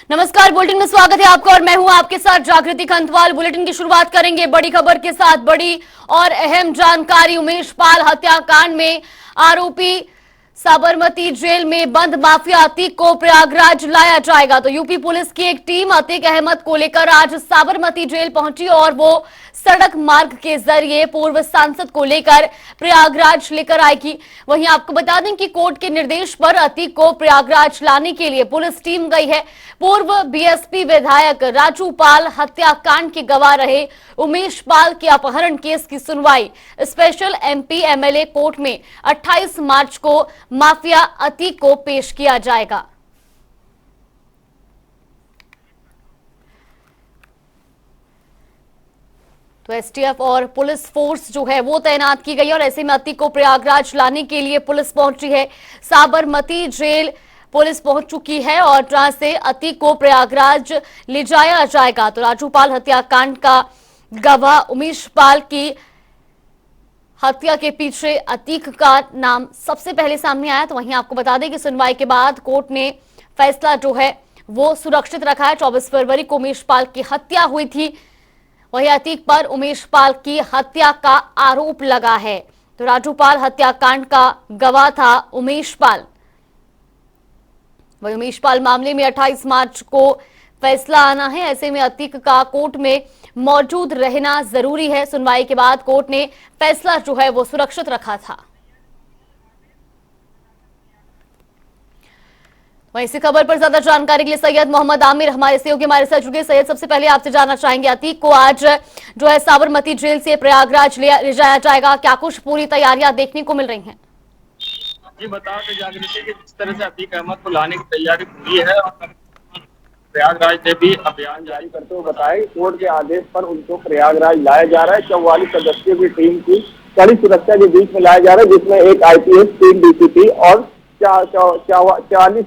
नमस्कार, बुलेटिन में स्वागत है आपका और मैं हूं आपके साथ जागृति खंतवाल। बुलेटिन की शुरुआत करेंगे बड़ी खबर के साथ। बड़ी और अहम जानकारी, उमेश पाल हत्याकांड में आरोपी साबरमती जेल में बंद माफिया अतीक को प्रयागराज लाया जाएगा। तो यूपी पुलिस की एक टीम अतीक अहमद को लेकर आज साबरमती जेल पहुंची और वो सड़क मार्ग के जरिए पूर्व सांसद को लेकर प्रयागराज लेकर आएगी। वहीं आपको बता दें कि कोर्ट के निर्देश पर अतीक को प्रयागराज लाने के लिए पुलिस टीम गई है। पूर्व बीएसपी विधायक राजू पाल हत्याकांड के गवाह रहे उमेश पाल के अपहरण केस की सुनवाई स्पेशल एमपी एमएलए कोर्ट में 28 मार्च को माफिया अतीक को पेश किया जाएगा। तो एसटीएफ और पुलिस फोर्स जो है वो तैनात की गई और ऐसे में अतीक को प्रयागराज लाने के लिए पुलिस पहुंची है। साबरमती जेल पुलिस पहुंच चुकी है और जहां से अतीक को प्रयागराज ले जाया जाएगा। तो राजू पाल हत्याकांड का गवाह उमेश पाल की हत्या के पीछे अतीक का नाम सबसे पहले सामने आया। तो वहीं आपको बता दें कि सुनवाई के बाद कोर्ट ने फैसला जो है वो सुरक्षित रखा है। 24 फरवरी को उमेश पाल की हत्या हुई थी। वहीं अतीक पर उमेश पाल की हत्या का आरोप लगा है। तो राजू पाल हत्याकांड का गवाह था उमेश पाल। वहीं उमेश पाल मामले में 28 मार्च को फैसला आना है। ऐसे में अतीक का कोर्ट में मौजूद रहना जरूरी है। सुनवाई के बाद कोर्ट ने फैसला जो है वो सुरक्षित रखा था। वहीं इसी खबर पर ज्यादा जानकारी के लिए सैयद मोहम्मद आमिर हमारे सहयोगी हमारे साथ जुड़े। सैयद, सबसे पहले आपसे जानना चाहेंगे, अतीक को आज जो है साबरमती जेल से प्रयागराज ले जाया जाएगा, क्या कुछ पूरी तैयारियां देखने को मिल रही हैं? जी बता दें जागृति कि जिस तरह से अतीक अहमद को लाने की तैयारी पूरी है और प्रयागराज ने भी अभियान जारी करते हुए बताया कोर्ट के आदेश पर उनको प्रयागराज लाया जा रहा है। 44 सदस्यों की टीम की कड़ी सुरक्षा के बीच में लाया जा रहा है, जिसमें एक आईपीएस, 3 डीसीपी और 40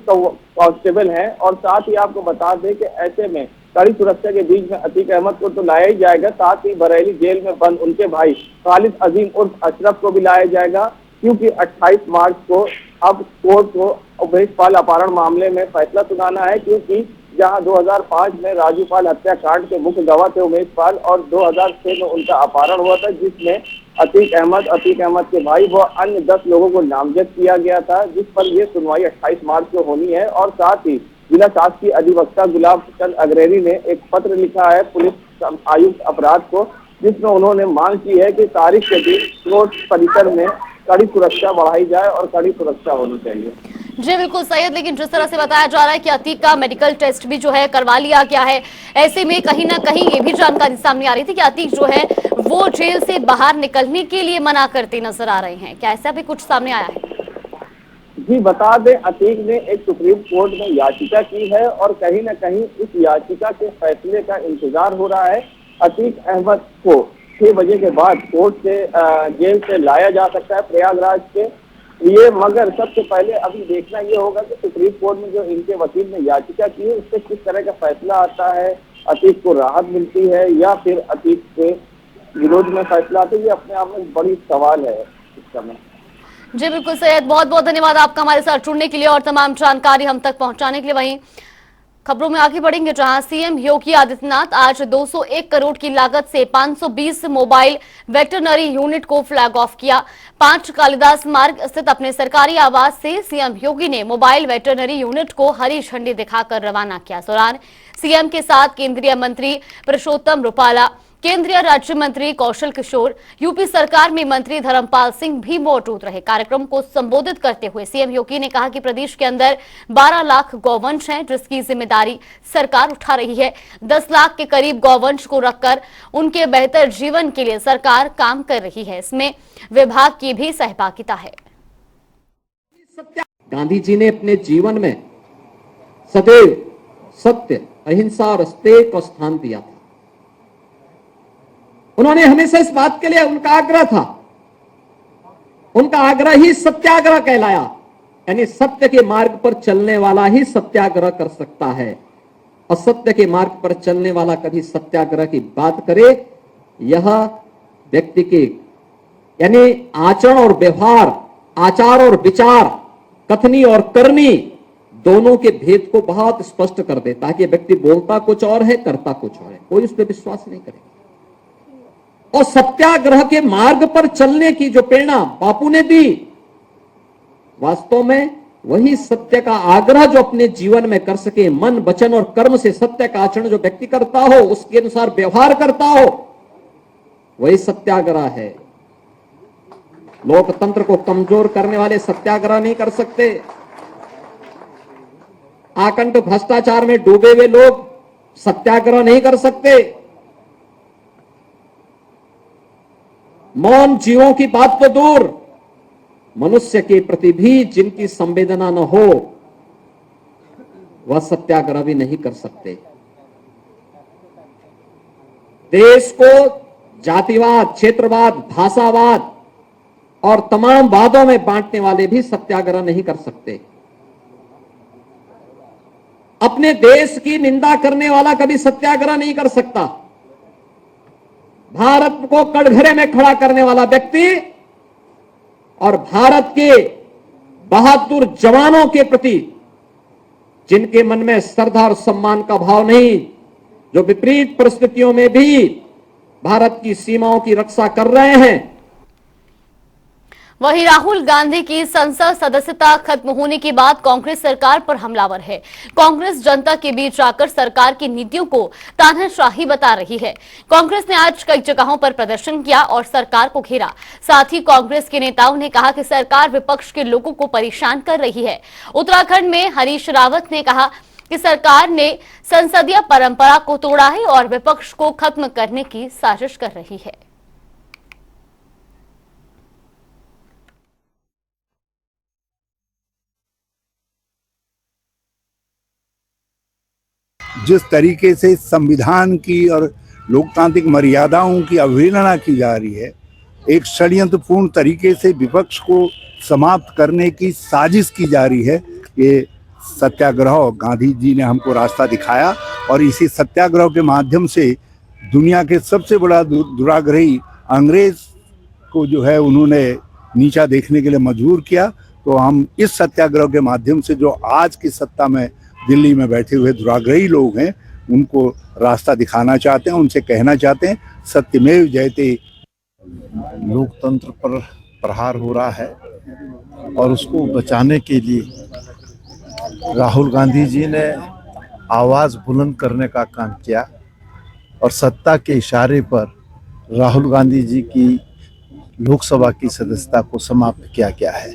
कांस्टेबल हैं। और साथ ही आपको बता दें कि ऐसे में कड़ी सुरक्षा के बीच में अतीक अहमद को तो लाया ही जाएगा, साथ ही बरेली जेल में बंद उनके भाई खालिद अजीम उर्फ अशरफ को भी लाया जाएगा, क्योंकि 28 मार्च को अब कोर्ट को उमेश पाल अपहरण मामले में फैसला सुनाना है। क्योंकि जहां 2005 में राजू पाल हत्याकांड के मुख्य गवाह थे उमेश पाल और 2006 में उनका अपहरण हुआ था, जिसमें अतीक अहमद के भाई व अन्य 10 लोगों को नामजद किया गया था, जिस पर यह सुनवाई 28 मार्च को होनी है। और साथ ही जिला शासकीय अधिवक्ता गुलाब चंद अग्रहरी ने एक पत्र लिखा है पुलिस आयुक्त अपराध को, जिसमें उन्होंने मांग की है कि तारीख के दिन कोर्ट परिसर में कड़ी सुरक्षा बढ़ाई जाए और कड़ी सुरक्षा होनी चाहिए। जी बिल्कुल सैयद, लेकिन जिस तरह से बताया जा रहा है कि अतीक का मेडिकल टेस्ट भी जो है करवा लिया गया है, ऐसे में कहीं ना कहीं ये भी जानकारी सामने आ रही थी कि अतीक जो है वो जेल से बाहर निकलने के लिए मना करते नजर आ रहे हैं, क्या ऐसा भी कुछ सामने आया है? जी बता दें, अतीक ने एक सुप्रीम कोर्ट में याचिका की है और कहीं ना कहीं इस याचिका के फैसले का इंतजार हो रहा है। अतीक अहमद को 6 बजे के बाद कोर्ट से जेल से लाया जा सकता है प्रयागराज के लिए, मगर सबसे पहले अभी देखना ये होगा कि सुप्रीम कोर्ट में जो इनके वकील ने याचिका की है उससे किस तरह का फैसला आता है। अतीक को राहत मिलती है या फिर अतीक के विरोध में फैसला आता है, ये अपने आप में बड़ी सवाल है इस समय। जी बिल्कुल सैयद, बहुत बहुत धन्यवाद आपका हमारे साथ जुड़ने के लिए और तमाम जानकारी हम तक पहुंचाने के लिए। वहीं खबरों में आगे बढ़ेंगे, जहां सीएम योगी आदित्यनाथ आज 201 करोड़ की लागत से 520 मोबाइल वेटरनरी यूनिट को फ्लैग ऑफ किया। 5 कालिदास मार्ग स्थित अपने सरकारी आवास से सीएम योगी ने मोबाइल वेटरनरी यूनिट को हरी झंडी दिखाकर रवाना किया। इस दौरान सीएम के साथ केंद्रीय मंत्री पुरुषोत्तम रुपाला, केंद्रीय राज्य मंत्री कौशल किशोर, यूपी सरकार में मंत्री धर्मपाल सिंह भी मौजूद रहे। कार्यक्रम को संबोधित करते हुए सीएम योगी ने कहा कि प्रदेश के अंदर 12 लाख गौवंश हैं, जिसकी जिम्मेदारी सरकार उठा रही है। 10 लाख के करीब गौवंश को रखकर उनके बेहतर जीवन के लिए सरकार काम कर रही है। इसमें विभाग की भी सहभागिता है। गांधी जी ने अपने जीवन में सदैव सत्य, अहिंसा और अस्तेय को स्थान दिया था। उन्होंने हमेशा इस बात के लिए उनका आग्रह था, उनका आग्रह ही सत्याग्रह कहलाया, यानी सत्य के मार्ग पर चलने वाला ही सत्याग्रह कर सकता है। असत्य के मार्ग पर चलने वाला कभी सत्याग्रह की बात करे, यह व्यक्ति के यानी आचरण और व्यवहार, आचार और विचार, कथनी और करनी दोनों के भेद को बहुत स्पष्ट कर देता है कि व्यक्ति बोलता कुछ और है, करता कुछ और है। कोई उस पर विश्वास नहीं करेगा। और सत्याग्रह के मार्ग पर चलने की जो प्रेरणा बापू ने दी, वास्तव में वही सत्य का आग्रह जो अपने जीवन में कर सके, मन वचन और कर्म से सत्य का आचरण जो व्यक्ति करता हो, उसके अनुसार व्यवहार करता हो, वही सत्याग्रह है। लोकतंत्र को कमजोर करने वाले सत्याग्रह नहीं कर सकते। आकंठ भ्रष्टाचार में डूबे हुए लोग सत्याग्रह नहीं कर सकते। मौन जीवों की बात तो दूर, मनुष्य के प्रति भी जिनकी संवेदना न हो, वह सत्याग्रह भी नहीं कर सकते। देश को जातिवाद, क्षेत्रवाद, भाषावाद और तमाम वादों में बांटने वाले भी सत्याग्रह नहीं कर सकते। अपने देश की निंदा करने वाला कभी सत्याग्रह नहीं कर सकता। भारत को कटघरे में खड़ा करने वाला व्यक्ति और भारत के बहादुर जवानों के प्रति जिनके मन में श्रद्धा और सम्मान का भाव नहीं, जो विपरीत परिस्थितियों में भी भारत की सीमाओं की रक्षा कर रहे हैं। वहीं राहुल गांधी की संसद सदस्यता खत्म होने के बाद कांग्रेस सरकार पर हमलावर है। कांग्रेस जनता के बीच आकर सरकार की नीतियों को तानाशाही बता रही है। कांग्रेस ने आज कई जगहों पर प्रदर्शन किया और सरकार को घेरा। साथ ही कांग्रेस के नेताओं ने कहा कि सरकार विपक्ष के लोगों को परेशान कर रही है। उत्तराखंड में हरीश रावत ने कहा कि सरकार ने संसदीय परंपरा को तोड़ा है और विपक्ष को खत्म करने की साजिश कर रही है। जिस तरीके से संविधान की और लोकतांत्रिक मर्यादाओं की अवहेलना की जा रही है, एक षड्यंत्रपूर्ण तरीके से विपक्ष को समाप्त करने की साजिश की जा रही है। ये सत्याग्रह गांधी जी ने हमको रास्ता दिखाया और इसी सत्याग्रह के माध्यम से दुनिया के सबसे बड़ा दुराग्रही अंग्रेज को जो है उन्होंने नीचा देखने के लिए मजबूर किया। तो हम इस सत्याग्रह के माध्यम से जो आज की सत्ता में दिल्ली में बैठे हुए दुराग्रही लोग हैं, उनको रास्ता दिखाना चाहते हैं, उनसे कहना चाहते हैं सत्यमेव जयते। लोकतंत्र पर प्रहार हो रहा है और उसको बचाने के लिए राहुल गांधी जी ने आवाज़ बुलंद करने का काम किया और सत्ता के इशारे पर राहुल गांधी जी की लोकसभा की सदस्यता को समाप्त किया गया है।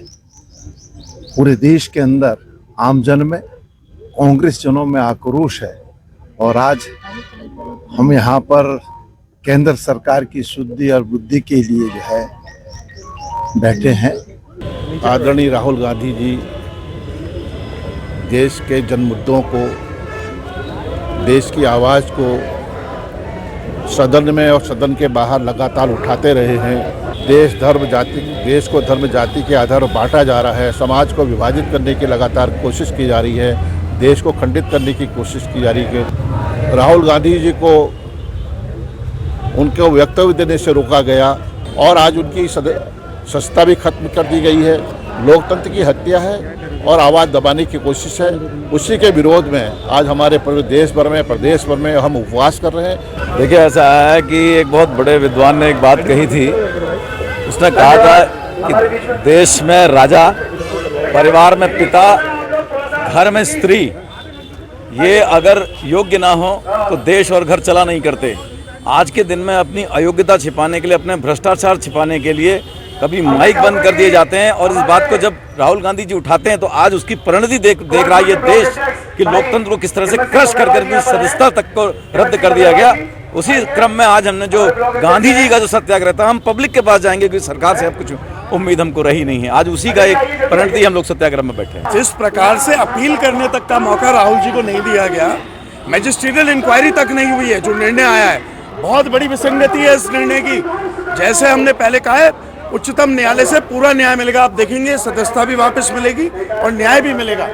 पूरे देश के अंदर आमजन में, कांग्रेस जनों में आक्रोश है और आज हम यहाँ पर केंद्र सरकार की शुद्धि और बुद्धि के लिए जो है बैठे हैं। आदरणीय राहुल गांधी जी देश के जन मुद्दों को, देश की आवाज़ को सदन में और सदन के बाहर लगातार उठाते रहे हैं। देश को धर्म जाति के आधार पर बांटा जा रहा है, समाज को विभाजित करने की लगातार कोशिश की जा रही है, देश को खंडित करने की कोशिश की जा रही है। राहुल गांधी जी को उनको वक्तव्य देने से रोका गया और आज उनकी सत्ता भी खत्म कर दी गई है। लोकतंत्र की हत्या है और आवाज़ दबाने की कोशिश है। उसी के विरोध में आज हमारे पूरे देश भर में, प्रदेश भर में हम उपवास कर रहे हैं। देखिए, ऐसा है कि एक बहुत बड़े विद्वान ने एक बात कही थी। उसने कहा था कि देश में राजा, परिवार में पिता, घर में स्त्री, ये अगर योग्य ना हो तो देश और घर चला नहीं करते। आज के दिन में अपनी अयोग्यता छिपाने के लिए, अपने भ्रष्टाचार छिपाने के लिए कभी माइक बंद कर दिए जाते हैं और इस बात को जब राहुल गांधी जी उठाते हैं तो आज उसकी परिणति देख रहा है ये देश कि लोकतंत्र को किस तरह से क्रश कर सदस्यता तक को रद्द कर दिया गया। उसी क्रम में आज हमने जो गांधी जी का जो सत्याग्रह था, हम पब्लिक के पास जाएंगे क्योंकि सरकार से अब कुछ उम्मीद हमको रही नहीं है। आज उसी का एक परिणति हम लोग सत्याग्रह में बैठे हैं। जिस प्रकार से अपील करने तक का मौका राहुल जी को नहीं दिया गया, मैजिस्ट्रियल इंक्वायरी तक नहीं हुई है, जो निर्णय आया है बहुत बड़ी विसंगति है इस निर्णय की। जैसे हमने पहले कहा है, उच्चतम न्यायालय से पूरा न्याय मिलेगा। आप देखेंगे सदस्यता भी वापस मिलेगी और न्याय भी मिलेगा।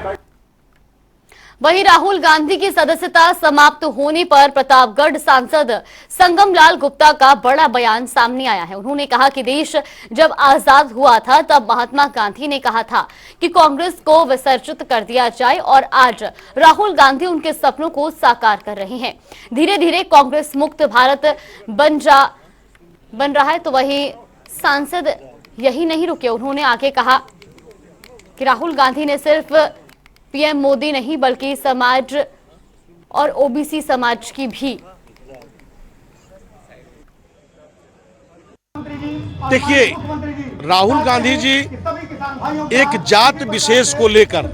वहीं राहुल गांधी की सदस्यता समाप्त होने पर प्रतापगढ़ सांसद संगमलाल गुप्ता का बड़ा बयान सामने आया है। उन्होंने कहा कि देश जब आजाद हुआ था तब महात्मा गांधी ने कहा था कि कांग्रेस को विसर्जित कर दिया जाए और आज राहुल गांधी उनके सपनों को साकार कर रहे हैं। धीरे धीरे कांग्रेस मुक्त भारत बन रहा है। तो वही सांसद यही नहीं रुके, उन्होंने आगे कहा कि राहुल गांधी ने सिर्फ पीएम मोदी नहीं बल्कि समाज और ओबीसी समाज की भी। देखिए, राहुल गांधी जी एक जात विशेष को लेकर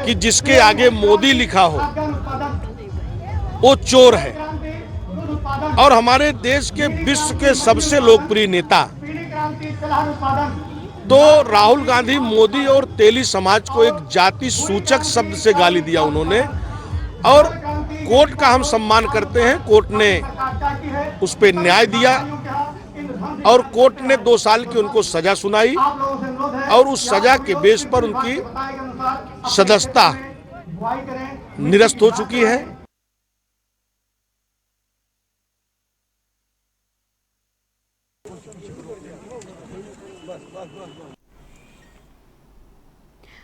कि जिसके आगे मोदी लिखा हो वो चोर है, और हमारे देश के विश्व के सबसे लोकप्रिय नेता तो राहुल गांधी मोदी और तेली समाज को एक जाति सूचक शब्द से गाली दिया उन्होंने, और कोर्ट का हम सम्मान करते हैं। कोर्ट ने उस पर न्याय दिया और कोर्ट ने 2 साल की उनको सजा सुनाई और उस सजा के बेस पर उनकी सदस्यता निरस्त हो चुकी है।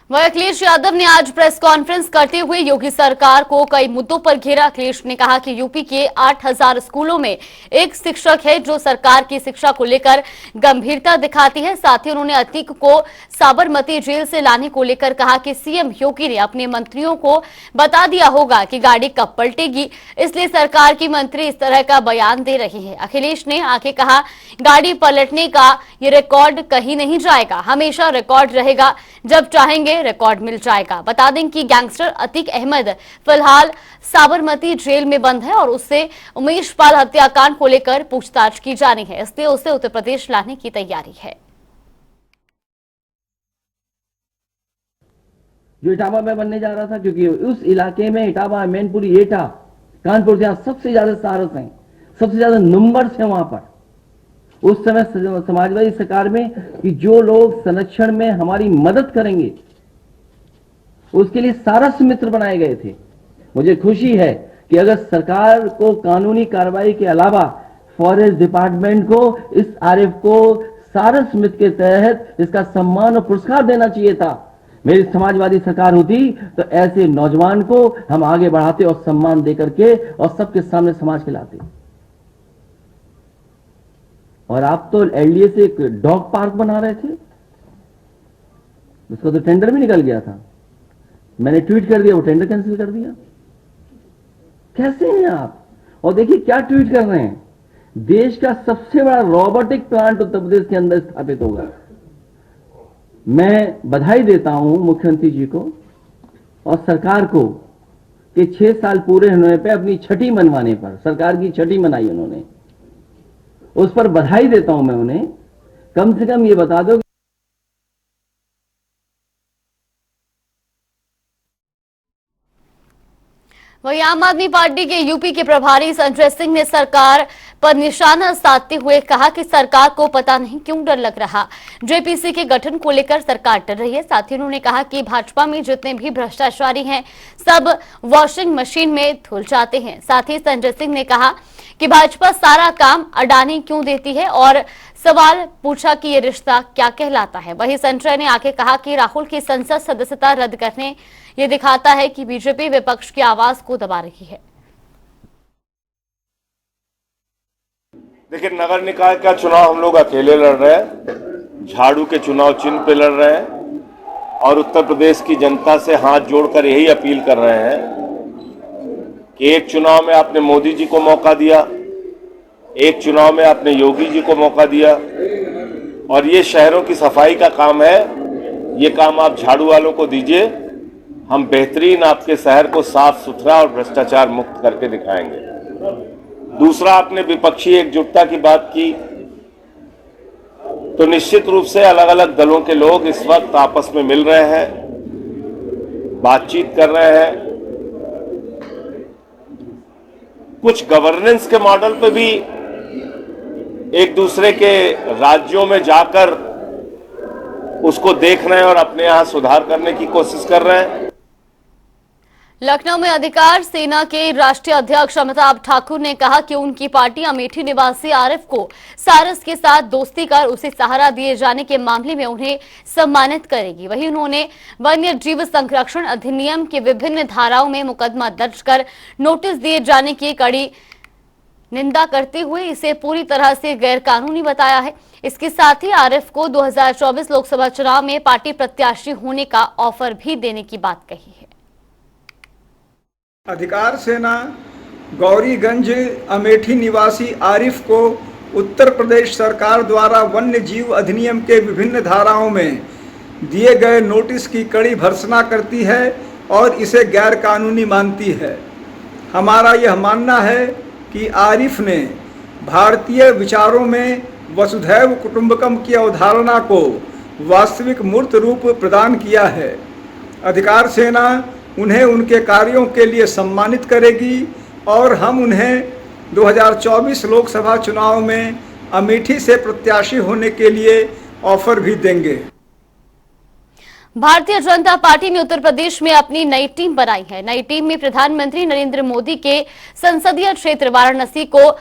वह अखिलेश यादव ने आज प्रेस कॉन्फ्रेंस करते हुए योगी सरकार को कई मुद्दों पर घेरा। अखिलेश ने कहा कि यूपी के 8000 स्कूलों में एक शिक्षक है जो सरकार की शिक्षा को लेकर गंभीरता दिखाती है। साथ ही उन्होंने अतीक को साबरमती जेल से लाने को लेकर कहा कि सीएम योगी ने अपने मंत्रियों को बता दिया होगा कि गाड़ी कब पलटेगी, इसलिए सरकार की मंत्री इस तरह का बयान दे रही है। अखिलेश ने आगे कहा, गाड़ी पलटने का ये रिकॉर्ड कहीं नहीं जाएगा, हमेशा रिकॉर्ड रहेगा, जब चाहेंगे रिकॉर्ड मिल जाएगा। बता दें कि गैंगस्टर अतीक अहमद फिलहाल साबरमती जेल में बंद है और उससे उमेश पाल हत्याकांड को लेकर पूछताछ की जानी है, इसलिए उसे उत्तर प्रदेश लाने की तैयारी है। जो इटावा में बनने जा रहा था, क्योंकि उस इलाके में इटावा, मैनपुरी, एटा, कानपुर, जहां सबसे ज्यादा सारस हैं, सबसे ज्यादा नंबर्स हैं वहां पर उस समय समाजवादी सरकार में कि जो लोग संरक्षण में हमारी मदद करेंगे उसके लिए सारस मित्र बनाए गए थे। मुझे खुशी है कि अगर सरकार को कानूनी कार्रवाई के अलावा फॉरेस्ट डिपार्टमेंट को इस आरएफ को सारस मित्र के तहत इसका सम्मान और पुरस्कार देना चाहिए था। मेरी समाजवादी सरकार होती तो ऐसे नौजवान को हम आगे बढ़ाते और सम्मान देकर के और सबके सामने समाज के लाते। और आप तो एलडीए से एक डॉग पार्क बना रहे थे, उसका तो टेंडर भी निकल गया था। मैंने ट्वीट कर दिया, वो टेंडर कैंसिल कर दिया। कैसे हैं आप? और देखिए क्या ट्वीट कर रहे हैं, देश का सबसे बड़ा रोबोटिक प्लांट उत्तर प्रदेश के अंदर स्थापित होगा। मैं बधाई देता हूं मुख्यमंत्री जी को और सरकार को कि 6 साल पूरे होने पे अपनी छठी मनवाने पर, सरकार की छठी मनाई उन्होंने, उस पर बधाई देता हूं मैं उन्हें। कम से कम ये बता दो। वहीं आम आदमी पार्टी के यूपी के प्रभारी संजय सिंह ने सरकार पर निशाना साधते हुए कहा कि सरकार को पता नहीं क्यों डर लग रहा, जेपीसी के गठन को लेकर सरकार डर रही है। साथ ही उन्होंने कहा कि भाजपा में जितने भी भ्रष्टाचारी हैं सब वॉशिंग मशीन में धुल जाते हैं। साथ ही संजय सिंह ने कहा कि भाजपा सारा काम अडानी क्यों देती है और सवाल पूछा कि ये रिश्ता क्या कहलाता है। वहीं संजय ने आगे कहा कि राहुल की संसद सदस्यता रद्द करने ये दिखाता है कि बीजेपी विपक्ष की आवाज को दबा रही है। देखिए, नगर निकाय का चुनाव हम लोग अकेले लड़ रहे हैं, झाड़ू के चुनाव चिन्ह पे लड़ रहे हैं और उत्तर प्रदेश की जनता से हाथ जोड़कर यही अपील कर रहे हैं कि एक चुनाव में आपने मोदी जी को मौका दिया, एक चुनाव में आपने योगी जी को मौका दिया और ये शहरों की सफाई का काम है, ये काम आप झाड़ू वालों को दीजिए। हम बेहतरीन आपके शहर को साफ सुथरा और भ्रष्टाचार मुक्त करके दिखाएंगे। दूसरा, आपने विपक्षी एकजुटता की बात की, तो निश्चित रूप से अलग अलग दलों के लोग इस वक्त आपस में मिल रहे हैं, बातचीत कर रहे हैं, कुछ गवर्नेंस के मॉडल पे भी एक दूसरे के राज्यों में जाकर उसको देख रहे हैं और अपने यहां सुधार करने की कोशिश कर रहे हैं। लखनऊ में अधिकार सेना के राष्ट्रीय अध्यक्ष अमिताभ ठाकुर ने कहा कि उनकी पार्टी अमेठी निवासी आरिफ को सारस के साथ दोस्ती कर उसे सहारा दिए जाने के मामले में उन्हें सम्मानित करेगी। वहीं उन्होंने वन्य जीव संरक्षण अधिनियम की विभिन्न धाराओं में मुकदमा दर्ज कर नोटिस दिए जाने की कड़ी निंदा करते हुए इसे पूरी तरह से गैरकानूनी बताया है। इसके साथ ही आरिफ को 2024 लोकसभा चुनाव में पार्टी प्रत्याशी होने का ऑफर भी देने की बात कही है। अधिकार सेना गौरीगंज अमेठी निवासी आरिफ को उत्तर प्रदेश सरकार द्वारा वन्य जीव अधिनियम के विभिन्न धाराओं में दिए गए नोटिस की कड़ी भर्त्सना करती है और इसे गैरकानूनी मानती है। हमारा यह मानना है कि आरिफ ने भारतीय विचारों में वसुधैव कुटुंबकम की अवधारणा को वास्तविक मूर्त रूप प्रदान किया है। अधिकार सेना उन्हें उनके कार्यों के लिए सम्मानित करेगी और हम उन्हें 2024 लोकसभा चुनाव में अमेठी से प्रत्याशी होने के लिए ऑफर भी देंगे। भारतीय जनता पार्टी ने उत्तर प्रदेश में अपनी नई टीम बनाई है। नई टीम में प्रधानमंत्री नरेंद्र मोदी के संसदीय क्षेत्र वाराणसी को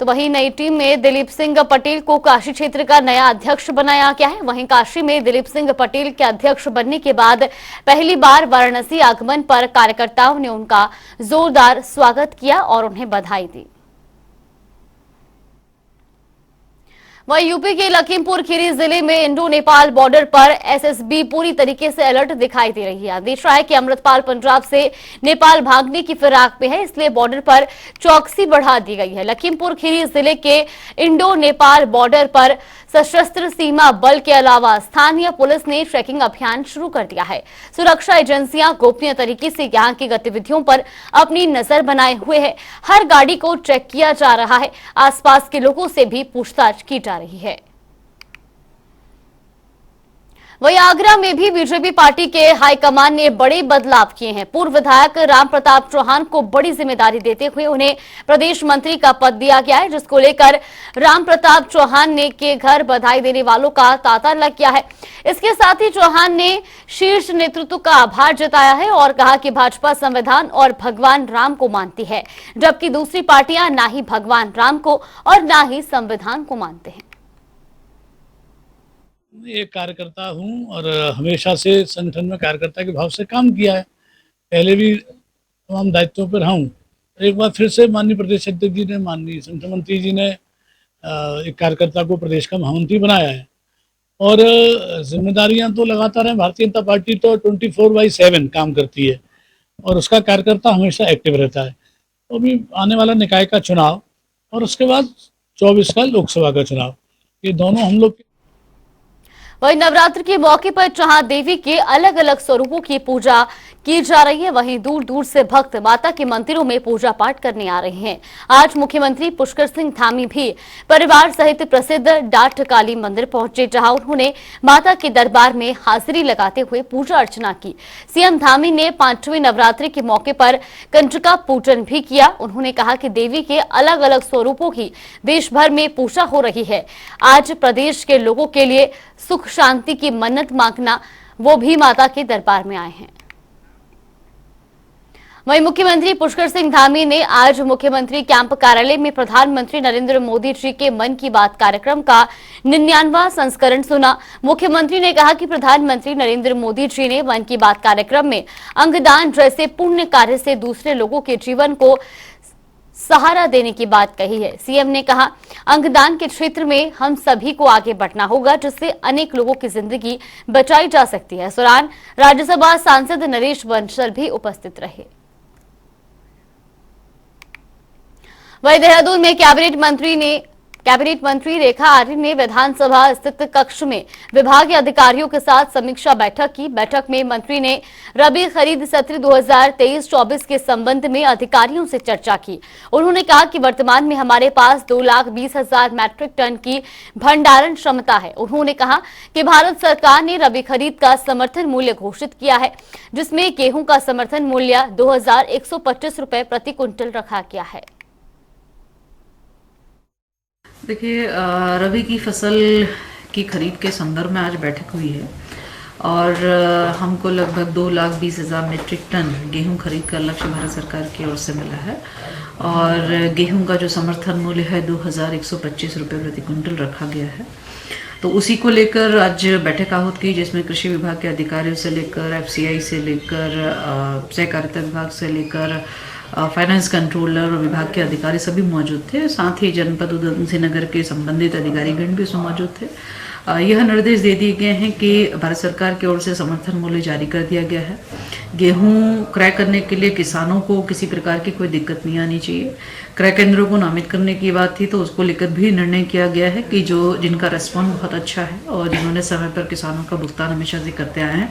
तो वहीं नई टीम में दिलीप सिंह पटेल को काशी क्षेत्र का नया अध्यक्ष बनाया गया है। वहीं काशी में दिलीप सिंह पटेल के अध्यक्ष बनने के बाद पहली बार वाराणसी आगमन पर कार्यकर्ताओं ने उनका जोरदार स्वागत किया और उन्हें बधाई दी। वहीं यूपी के लखीमपुर खीरी जिले में इंडो नेपाल बॉर्डर पर एसएसबी पूरी तरीके से अलर्ट दिखाई दे रही है। देख रहा है कि अमृतपाल पंजाब से नेपाल भागने की फिराक में है, इसलिए बॉर्डर पर चौकसी बढ़ा दी गई है। लखीमपुर खीरी जिले के इंडो नेपाल बॉर्डर पर सशस्त्र सीमा बल के अलावा स्थानीय पुलिस ने चेकिंग अभियान शुरू कर दिया है। सुरक्षा एजेंसियां गोपनीय तरीके से यहां की गतिविधियों पर अपनी नजर बनाए हुए है। हर गाड़ी को चेक किया जा रहा है। आसपास के लोगों से भी पूछताछ की जा रही है। वहीं आगरा में भी बीजेपी पार्टी के हाईकमान ने बड़े बदलाव किए हैं। पूर्व विधायक राम प्रताप चौहान को बड़ी जिम्मेदारी देते हुए उन्हें प्रदेश मंत्री का पद दिया गया है, जिसको लेकर राम प्रताप चौहान ने के घर बधाई देने वालों का तांता लग गया है। इसके साथ ही चौहान ने शीर्ष नेतृत्व का आभार जताया है और कहा कि भाजपा संविधान और भगवान राम को मानती है, जबकि दूसरी पार्टियां ना ही भगवान राम को और ना ही संविधान को मानते हैं। एक कार्यकर्ता हूं और हमेशा से संगठन में कार्यकर्ता के भाव से काम किया है। पहले भी तमाम दायित्वों पर हूं। एक बार फिर से माननीय प्रदेश अध्यक्ष जी ने, माननीय संगठन मंत्री जी ने एक कार्यकर्ता को प्रदेश का महामंत्री बनाया है और जिम्मेदारियां तो लगातार हैं। भारतीय जनता पार्टी तो 24/7 काम करती है और उसका कार्यकर्ता हमेशा एक्टिव रहता है। तो अभी आने वाला निकाय का चुनाव और उसके बाद 24 का लोकसभा का चुनाव, ये दोनों हम लोग। वहीं नवरात्र के मौके पर जहां देवी के अलग अलग स्वरूपों की पूजा की जा रही है, वहीं दूर दूर से भक्त माता के मंदिरों में पूजा पाठ करने आ रहे हैं। आज मुख्यमंत्री पुष्कर सिंह धामी भी परिवार सहित प्रसिद्ध डाठ काली मंदिर पहुंचे, जहां उन्होंने माता के दरबार में हाजिरी लगाते हुए पूजा अर्चना की। सीएम धामी ने 5वें नवरात्रि के मौके पर कंजका पूजन भी किया। उन्होंने कहा कि देवी के अलग अलग स्वरूपों की देश भर में पूजा हो रही है। आज प्रदेश के लोगों के लिए सुख शांति की मन्नत मांगना वो भी माता के दरबार में आए हैं। वहीं मुख्यमंत्री पुष्कर सिंह धामी ने आज मुख्यमंत्री कैंप कार्यालय में प्रधानमंत्री नरेंद्र मोदी जी के मन की बात कार्यक्रम का 99वां संस्करण सुना। मुख्यमंत्री ने कहा कि प्रधानमंत्री नरेंद्र मोदी जी ने मन की बात कार्यक्रम में अंगदान जैसे पुण्य कार्य से दूसरे लोगों के जीवन को सहारा देने की बात कही है। सीएम ने कहा, अंगदान के क्षेत्र में हम सभी को आगे बढ़ना होगा, जिससे अनेक लोगों की जिंदगी बचाई जा सकती है। इस दौरान राज्यसभा सांसद नरेश बंसल भी उपस्थित रहे। वहीं देहरादून में कैबिनेट मंत्री रेखा आर्य ने विधानसभा स्थित कक्ष में विभागीय अधिकारियों के साथ समीक्षा बैठक की। बैठक में मंत्री ने रबी खरीद सत्र 2023-24 के संबंध में अधिकारियों से चर्चा की। उन्होंने कहा कि वर्तमान में हमारे पास 2,20,000 मैट्रिक टन की भंडारण क्षमता है। उन्होंने कहा कि भारत सरकार ने रबी खरीद का समर्थन मूल्य घोषित किया है, जिसमें गेहूं का समर्थन मूल्य 2,125 रुपए प्रति क्विंटल रखा गया है। देखिए, रबी की फसल की खरीद के संदर्भ में आज बैठक हुई है और हमको लगभग 2,20,000 मीट्रिक टन गेहूं खरीद का लक्ष्य भारत सरकार की ओर से मिला है और गेहूं का जो समर्थन मूल्य है 2,125 रुपये प्रति क्विंटल रखा गया है। तो उसी को लेकर आज बैठक आहूत की, जिसमें कृषि विभाग के अधिकारियों से लेकर एफसीआई से लेकर सहकारिता विभाग से लेकर फाइनेंस कंट्रोलर और विभाग के अधिकारी सभी मौजूद थे। साथ ही जनपद उधम सिंह नगर के संबंधित अधिकारीगण भी उसमें मौजूद थे। यह निर्देश दे दिए गए हैं कि भारत सरकार की ओर से समर्थन मूल्य जारी कर दिया गया है। गेहूं क्रय करने के लिए किसानों को किसी प्रकार की कोई दिक्कत नहीं आनी चाहिए। क्रय केंद्रों को नामित करने की बात थी तो उसको लेकर भी निर्णय किया गया है कि जिनका रेस्पॉन्स बहुत अच्छा है और जिन्होंने समय पर किसानों का भुगतान हमेशा से करते आए हैं,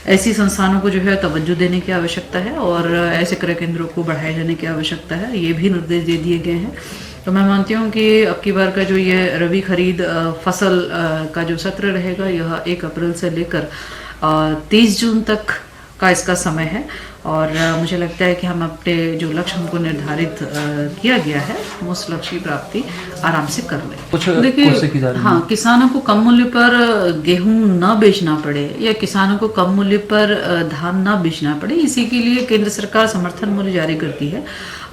ऐसी संस्थानों को जो है तवज्जो देने की आवश्यकता है और ऐसे क्रय केंद्रों को बढ़ाए जाने की आवश्यकता है। ये भी निर्देश दे दिए गए हैं। तो मैं मानती हूँ कि अब की बार का जो ये रबी खरीद फसल का जो सत्र रहेगा यह 1 अप्रैल से लेकर 30 जून तक का इसका समय है और मुझे लगता है कि हम अपने जो लक्ष्य हमको निर्धारित किया गया है उस लक्ष्य की प्राप्ति आराम से कर लें। देखिए, हाँ, किसानों को कम मूल्य पर गेहूं न बेचना पड़े या किसानों को कम मूल्य पर धान न बेचना पड़े, इसी के लिए केंद्र सरकार समर्थन मूल्य जारी करती है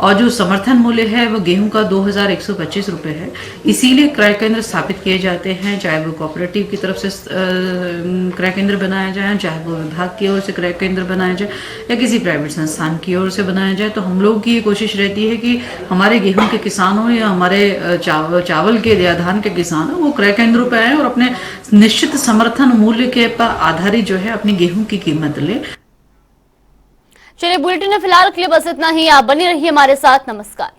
और जो समर्थन मूल्य है वो गेहूं का 2,125 रुपये है। इसीलिए क्रय केंद्र स्थापित किए जाते हैं, चाहे वो कोऑपरेटिव की तरफ से क्रय केंद्र बनाया जाए, चाहे वो विभाग की ओर से क्रय केंद्र बनाया जाए या किसी प्राइवेट संस्थान की ओर से बनाया जाए। तो हम लोग की ये कोशिश रहती है कि हमारे गेहूं के किसानों या हमारे चावल के या धान के किसान वो क्रय केंद्रों पर आए और अपने निश्चित समर्थन मूल्य के पर आधारित जो है अपनी गेहूं की कीमत ले। चलिए, बुलेटिन में फिलहाल के लिए बस इतना ही। आप बने रहिए हमारे साथ। नमस्कार।